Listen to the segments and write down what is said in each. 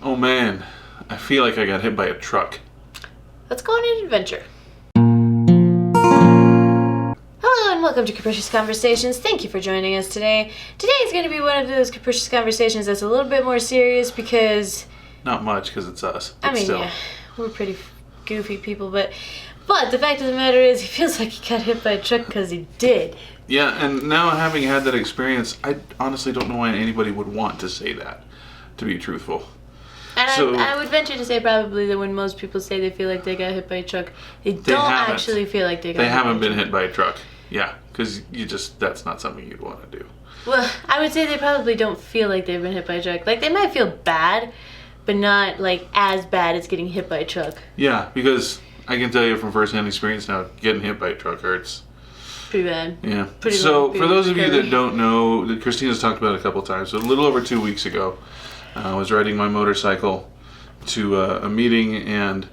Oh man, I feel like I got hit by a truck. Let's go on an adventure. Hello and welcome to Capricious Conversations. Thank you for joining us today. Today is going to be one of those Capricious Conversations that's a little bit more serious because... Not much, because it's us. I mean, still. yeah, we're pretty goofy people, but the fact of the matter is he feels like he got hit by a truck because he did. Yeah, and now having had that experience, I honestly don't know why anybody would want to say that, to be truthful. And So- I would venture to say probably that when most people say they feel like they got hit by a truck, they don't haven't. actually feel like they got They hit by a haven't been truck. hit by a truck. Yeah, because that's not something you'd want to do. Well, I would say they probably don't feel like they've been hit by a truck. Like, they might feel bad, but not, like, as bad as getting hit by a truck. Yeah, because I can tell you from firsthand experience now, getting hit by a truck hurts. Pretty bad. Yeah. Pretty So low, for those of you pretty that don't know, that Christina's talked about it a couple times. So a little over 2 weeks ago, I was riding my motorcycle to a meeting, and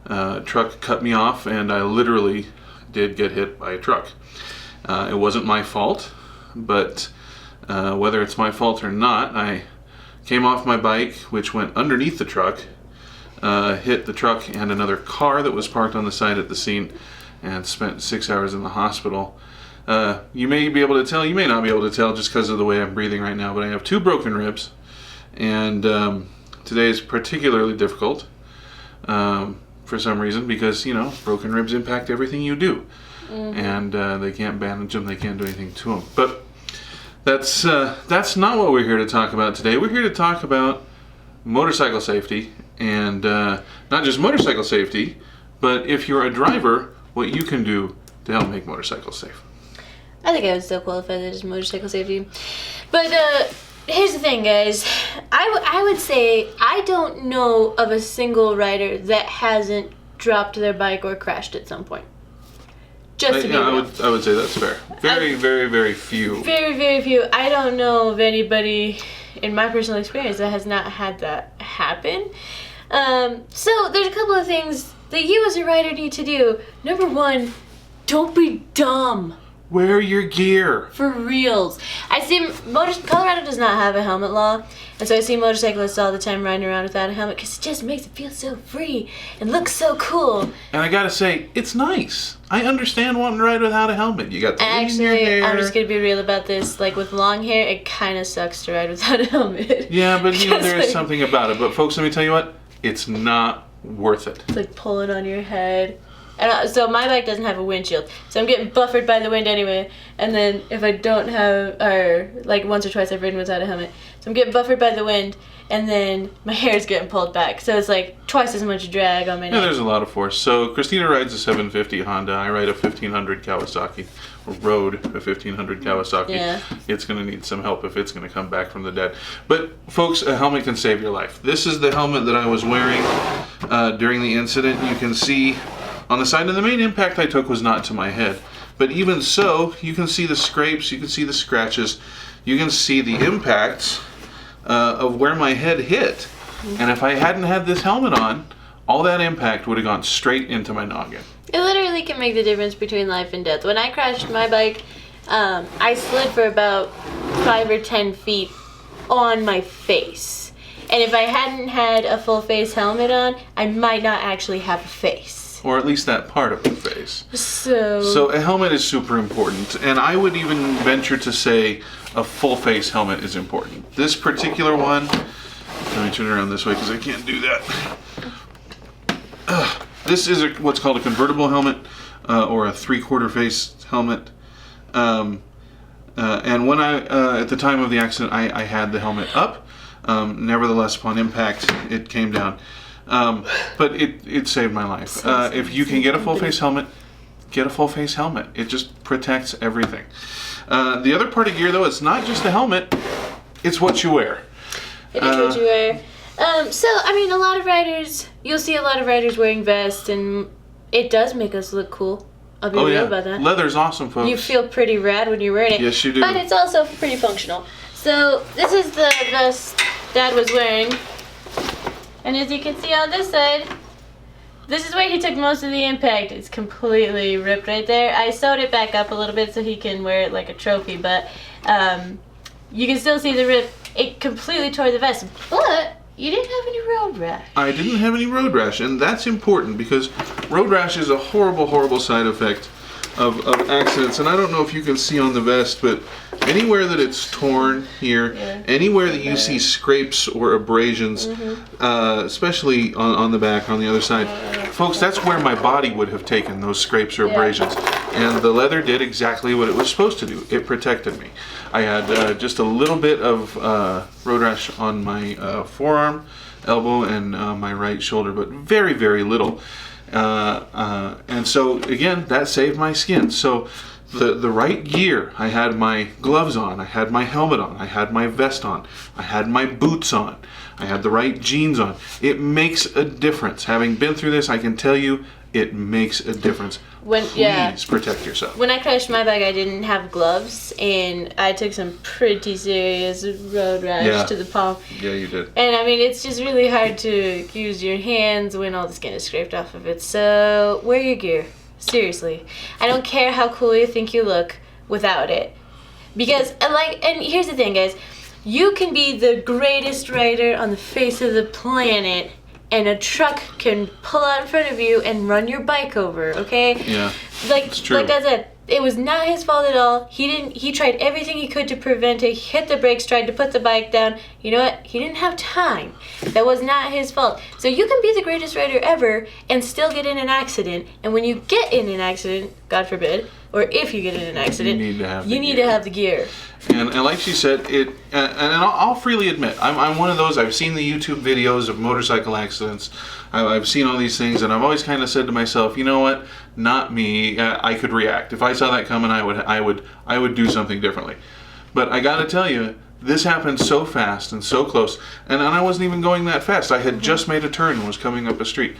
a truck cut me off, and I literally did get hit by a truck. It wasn't my fault, but whether it's my fault or not, I came off my bike, which went underneath the truck, hit the truck and another car that was parked on the side at the scene, and spent 6 hours in the hospital. You may be able to tell, you may not be able to tell just because of the way I'm breathing right now, but I have 2 broken ribs, and today is particularly difficult for some reason because, you know, broken ribs impact everything you do. And they can't bandage them, they can't do anything to them. But that's not what we're here to talk about today. We're here to talk about motorcycle safety, and not just motorcycle safety, but if you're a driver, what you can do to help make motorcycles safe. I think I would still qualify that as motorcycle safety. But here's the thing, guys. I would say I don't know of a single rider that hasn't dropped their bike or crashed at some point. Just to be real. I would say that's fair. Very, very, very few. Very, very few. I don't know of anybody in my personal experience that has not had that happen. So there's a couple of things that you as a rider need to do. Number 1, don't be dumb. Wear your gear. For reals. I see Colorado does not have a helmet law, and so I see motorcyclists all the time riding around without a helmet because it just makes it feel so free and looks so cool. And I gotta say, it's nice. I understand wanting to ride without a helmet. You got the wind in your Actually, hair. I'm just gonna be real about this. Like, with long hair, it kind of sucks to ride without a helmet. Yeah, but you know, there is Because, something about it. But folks, let me tell you what, it's not worth it. it's like pulling on your head. And so my bike doesn't have a windshield, so I'm getting buffered by the wind anyway. And then if I don't have, or like once or twice I've ridden without a helmet, so I'm getting buffered by the wind, and then my hair is getting pulled back. So it's like twice as much drag on my Yeah, neck. there's a lot of force. So Christina rides a 750 Honda. I ride a 1500 Kawasaki, or rode a 1500 Kawasaki. Yeah. It's going to need some help if it's going to come back from the dead. But folks, a helmet can save your life. This is the helmet that I was wearing during the incident. You can see on the side, and the main impact I took was not to my head. But even so, you can see the scrapes, you can see the scratches, you can see the impacts of where my head hit. And if I hadn't had this helmet on, all that impact would have gone straight into my noggin. It literally can make the difference between life and death. When I crashed my bike, I slid for about 5 or 10 feet on my face. And if I hadn't had a full face helmet on, I might not actually have a face. Or at least that part of the face. So a helmet is super important, and I would even venture to say a full face helmet is important. This particular one, let me turn it around this way because I can't do that. This is what's called a convertible helmet, or a 3/4 face helmet. And when at the time of the accident, I had the helmet up. Nevertheless, upon impact, it came down. But it saved my life. If you can get a full face helmet, get a full face helmet. It just protects everything. The other part of gear, though, it's not just the helmet, it's what you wear. it is what you wear. So, I mean, a lot of riders, you'll see a lot of riders wearing vests, and it does make us look cool. I'll be real about that. Leather's awesome, folks. You feel pretty rad when you're wearing it. Yes, you do. But it's also pretty functional. So, this is the vest Dad was wearing. And as you can see on this side, this is where he took most of the impact. It's completely ripped right there. I sewed it back up a little bit so he can wear it like a trophy, but you can still see the rip. It completely tore the vest, but You didn't have any road rash. I didn't have any road rash, and that's important because road rash is a horrible, horrible side effect of accidents. And I don't know if you can see on the vest, but anywhere that it's torn here, anywhere that you see scrapes or abrasions, especially on the back, on the other side, folks, that's where my body would have taken those scrapes or abrasions. And the leather did exactly what it was supposed to do. It protected me. I had just a little bit of road rash on my forearm, elbow, and my right shoulder, but very, very little. And so, again, that saved my skin. So the right gear, I had my gloves on, I had my helmet on, I had my vest on, I had my boots on, I had the right jeans on. It makes a difference. Having been through this, I can tell you it makes a difference. Please protect yourself. When I crashed my bike, I didn't have gloves, and I took some pretty serious road rash to the palm. Yeah, you did. And I mean, it's just really hard to use your hands when all the skin is scraped off of it. So wear your gear. Seriously. I don't care how cool you think you look without it. Because, and here's the thing, guys. You can be the greatest rider on the face of the planet, and a truck can pull out in front of you and run your bike over, okay? Yeah, it's true. Like I said, it was not his fault at all. He tried everything he could to prevent it. He hit the brakes, tried to put the bike down. You know what? He didn't have time. That was not his fault. So you can be the greatest rider ever and still get in an accident. And when you get in an accident, God forbid, or if you get in an accident, you need to have the gear. And like she said, and I'll freely admit, I'm one of those. I've seen the YouTube videos of motorcycle accidents. I've seen all these things, and I've always kind of said to myself, you know what? Not me. I could react if I saw that coming. I would do something differently. But I got to tell you, this happened so fast and so close, and I wasn't even going that fast. I had just made a turn and was coming up a street.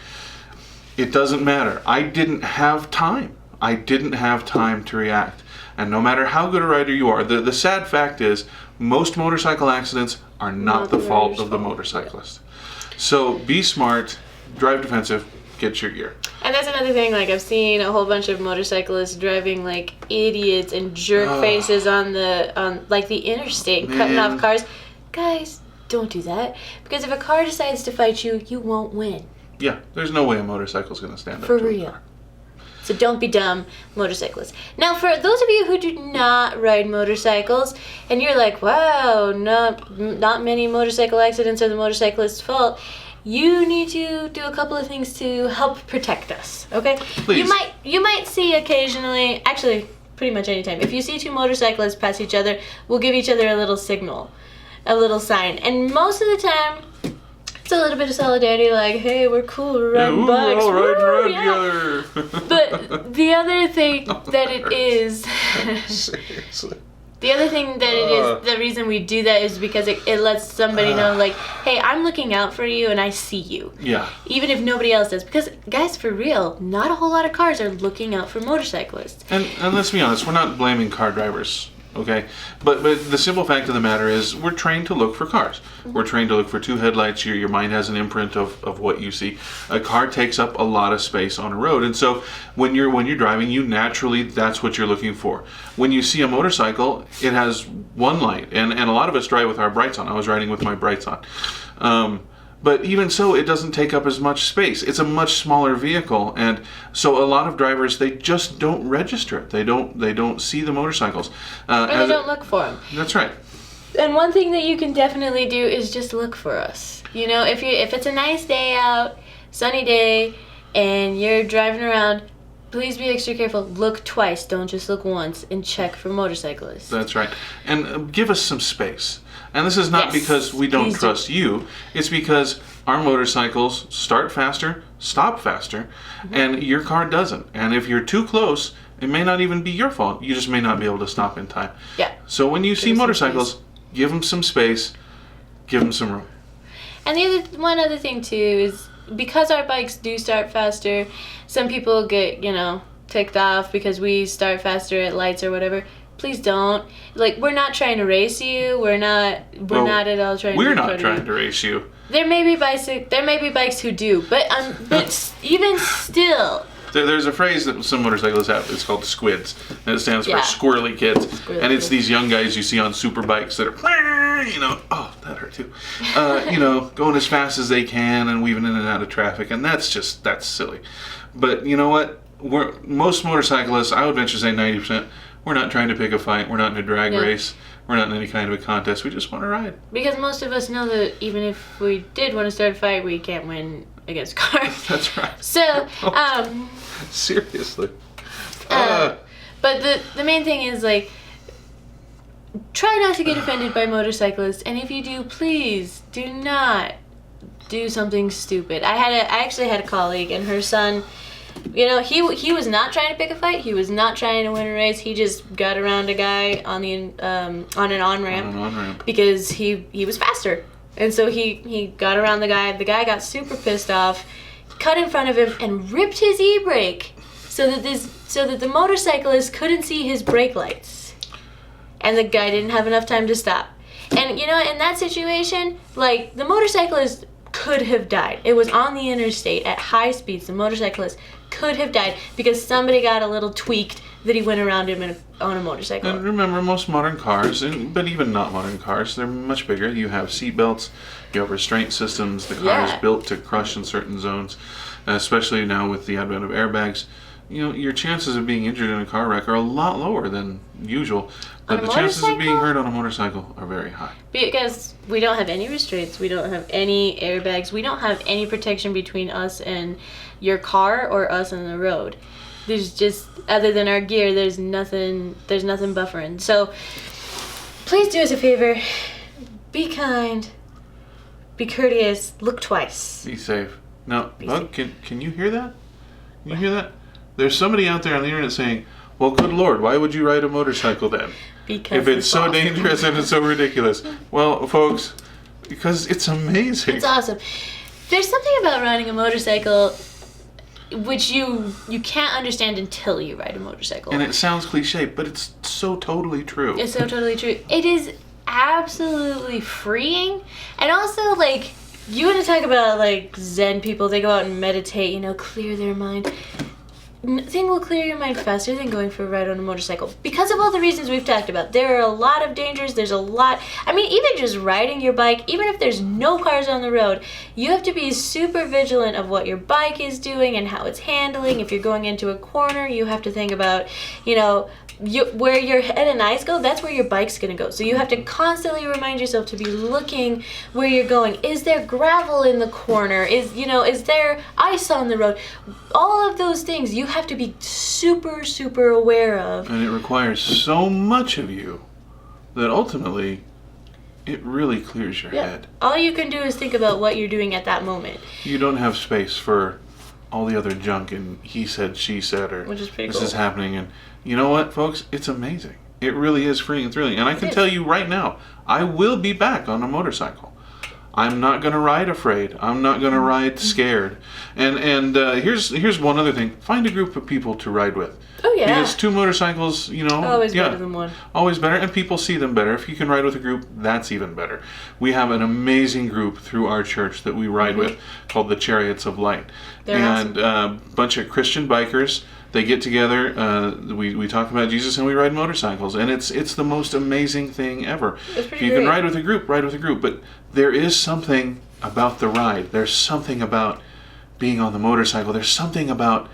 It doesn't matter. I didn't have time. I didn't have time to react. And no matter how good a rider you are, the sad fact is most motorcycle accidents are not the fault of the motorcyclist. So be smart, drive defensive, get your gear. And that's another thing, like I've seen a whole bunch of motorcyclists driving like idiots and jerk faces on the interstate, cutting off cars. Guys, don't do that. Because if a car decides to fight you, you won't win. Yeah, there's no way a motorcycle's going to stand up for to real. a car. So don't be dumb, motorcyclists. Now, for those of you who do not ride motorcycles, and you're like, wow, not many motorcycle accidents are the motorcyclist's fault, you need to do a couple of things to help protect us, okay? Please. You might see occasionally, actually, pretty much anytime, if you see two motorcyclists pass each other, we'll give each other a little signal, a little sign. And most of the time, it's a little bit of solidarity, like, hey, we're cool, we're riding bikes. We're all riding around together. But the other thing that it is, seriously. The other thing that it is, the reason we do that is because it lets somebody know, like, hey, I'm looking out for you and I see you. Yeah. Even if nobody else does. Because, guys, for real, not a whole lot of cars are looking out for motorcyclists. And let's be honest, we're not blaming car drivers. Okay, but the simple fact of the matter is we're trained to look for cars. We're trained to look for two headlights. Your mind has an imprint of what you see. A car takes up a lot of space on a road, and so when you're driving, you naturally, that's what you're looking for. When you see a motorcycle, it has one light, and a lot of us drive with our brights on. I was riding with my brights on. But even so, it doesn't take up as much space. It's a much smaller vehicle, and so a lot of drivers, they just don't register it. They don't see the motorcycles. Or they don't look for them. That's right. And one thing that you can definitely do is just look for us. You know, if it's a nice day out, sunny day, and you're driving around, please be extra careful. Look twice. Don't just look once, and check for motorcyclists. That's right. And give us some space. And this is not because we don't trust you. It's because our motorcycles start faster, stop faster, and your car doesn't. And if you're too close, it may not even be your fault. You just may not be able to stop in time. Yeah. So when you see motorcycles, give them some space, give them some room. And one other thing too is because our bikes do start faster, some people get, ticked off because we start faster at lights or whatever. Please don't. Like, we're not trying to race you. We're not at all trying to We're not trying to race you. There may be bikes who do, but even still, There's a phrase that some motorcyclists have. It's called squids, and it stands for Yeah. squirrely kids. Squirrely And it's kids. these young guys you see on super bikes that are, oh, that hurt too. Going as fast as they can and weaving in and out of traffic, and that's silly. But you know what? Most motorcyclists, I would venture to say 90%, we're not trying to pick a fight. We're not in a drag Yeah. race. We're not in any kind of a contest. We just want to ride. Because most of us know that even if we did want to start a fight, we can't win against cars. That's right. So, Seriously. but the main thing is, like, try not to get offended by motorcyclists, and if you do, please do not do something stupid. I actually had a colleague, and her son, he was not trying to pick a fight. He was not trying to win a race. He just got around a guy on an on-ramp because he was faster. And so he got around the guy. The guy got super pissed off, cut in front of him, and ripped his e-brake so that the motorcyclist couldn't see his brake lights. And the guy didn't have enough time to stop. And in that situation, like, the motorcyclist could have died. It was on the interstate at high speeds. The motorcyclist could have died because somebody got a little tweaked that he went around him on a motorcycle. And remember, most modern cars, but even not modern cars, they're much bigger. You have seat belts, you have restraint systems. The car is built to crush in certain zones, especially now with the advent of airbags. Your chances of being injured in a car wreck are a lot lower than usual. But the chances of being hurt on a motorcycle are very high. Because we don't have any restraints, we don't have any airbags, we don't have any protection between us and your car or us on the road. There's just, other than our gear, there's nothing buffering. So please do us a favor. Be kind. Be courteous. Look twice. Be safe. Now, Bug, can you hear that? Can you hear that? There's somebody out there on the internet saying, well, good Lord, why would you ride a motorcycle then? Because if it's so dangerous and it's so ridiculous. Well, folks, because it's amazing. It's awesome. There's something about riding a motorcycle which you can't understand until you ride a motorcycle. And it sounds cliche, but it's so totally true. It's so totally true. It is absolutely freeing. And also, like, you want to talk about, like, Zen people, they go out and meditate, clear their mind. Nothing will clear your mind faster than going for a ride on a motorcycle. Because of all the reasons we've talked about. There are a lot of dangers. There's a lot. I mean, even just riding your bike, even if there's no cars on the road, you have to be super vigilant of what your bike is doing and how it's handling. If you're going into a corner, you have to think about, where your head and eyes go, that's where your bike's going to go. So you have to constantly remind yourself to be looking where you're going. Is there gravel in the corner? Is there ice on the road? All of those things you have to be super, super aware of. And it requires so much of you that ultimately it really clears your head. All you can do is think about what you're doing at that moment. You don't have space for all the other junk and he said, she said, or Which is pretty this cool. is happening. And you know what, folks? It's amazing. It really is freeing and thrilling. And I can tell you right now, I will be back on a motorcycle. I'm not going to ride afraid. I'm not going to ride scared. And here's one other thing. Find a group of people to ride with. Oh, yeah. Because two motorcycles, Always better than one. Always better, and people see them better. If you can ride with a group, that's even better. We have an amazing group through our church that we ride with called the Chariots of Light. They're and a bunch of Christian bikers, they get together, we talk about Jesus, and we ride motorcycles. And it's the most amazing thing ever. If you can ride with a group, ride with a group. But there is something about the ride. There's something about being on the motorcycle. There's something about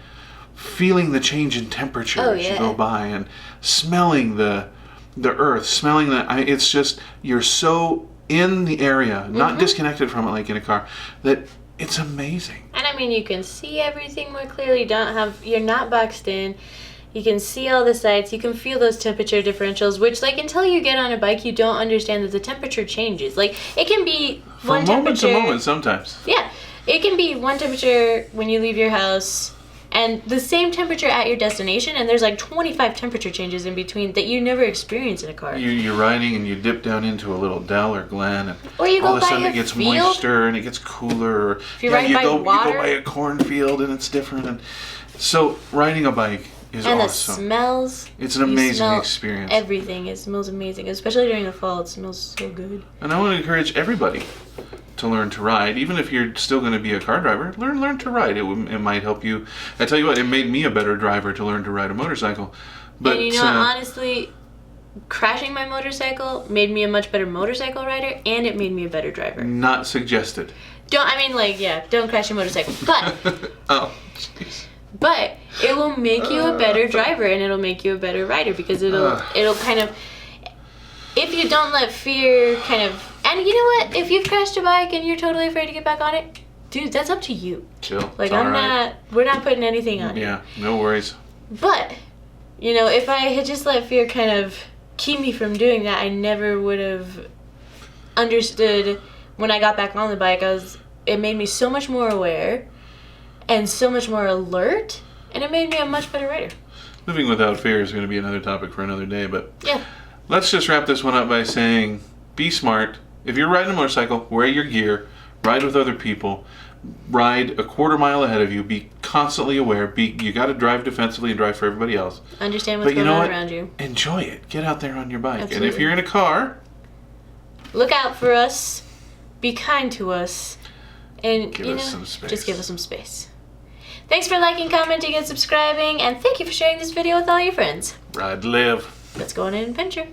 feeling the change in temperature as you go by and smelling the earth, smelling it's just, you're so in the area, not disconnected from it like in a car, that it's amazing. And I mean, you can see everything more clearly. You're not boxed in. You can see all the sights. You can feel those temperature differentials, which, like, until you get on a bike, you don't understand that the temperature changes. Like, it can be From moment to moment sometimes. Yeah. It can be one temperature when you leave your house and the same temperature at your destination, and there's like 25 temperature changes in between that you never experience in a car. You're riding and you dip down into a little dell or glen, and or you go all of a by sudden a it gets field. moister and it gets cooler. Or, if you're riding by water, you go by a cornfield and it's different. And so riding a bike is and awesome. The smells. It's an amazing experience. Everything. It smells amazing, especially during the fall. It smells so good. And I want to encourage everybody to learn to ride. Even if you're still going to be a car driver, learn to ride. It might help you. I tell you what, it made me a better driver to learn to ride a motorcycle. But and honestly, crashing my motorcycle made me a much better motorcycle rider, and it made me a better driver. Not suggested. Don't crash your motorcycle. But oh, jeez. But it will make you a better driver, and it'll make you a better rider, because it'll kind of, if you don't let fear kind of, and you know what, if you've crashed a bike and you're totally afraid to get back on it, dude, that's up to you. Chill. Like, it's we're not putting anything on you. Yeah, no worries. But, if I had just let fear kind of keep me from doing that, I never would have understood when I got back on the bike. It made me so much more aware and so much more alert, and it made me a much better rider. Living without fear is going to be another topic for another day, but yeah. Let's just wrap this one up by saying, be smart. If you're riding a motorcycle, wear your gear, ride with other people, ride a quarter mile ahead of you, be constantly aware, you got to drive defensively and drive for everybody else. Understand what's going on around you. Enjoy it. Get out there on your bike. Absolutely. And if you're in a car, look out for us, be kind to us, and give us some space. Just give us some space. Thanks for liking, commenting, and subscribing, and thank you for sharing this video with all your friends. Ride, live. Let's go on an adventure.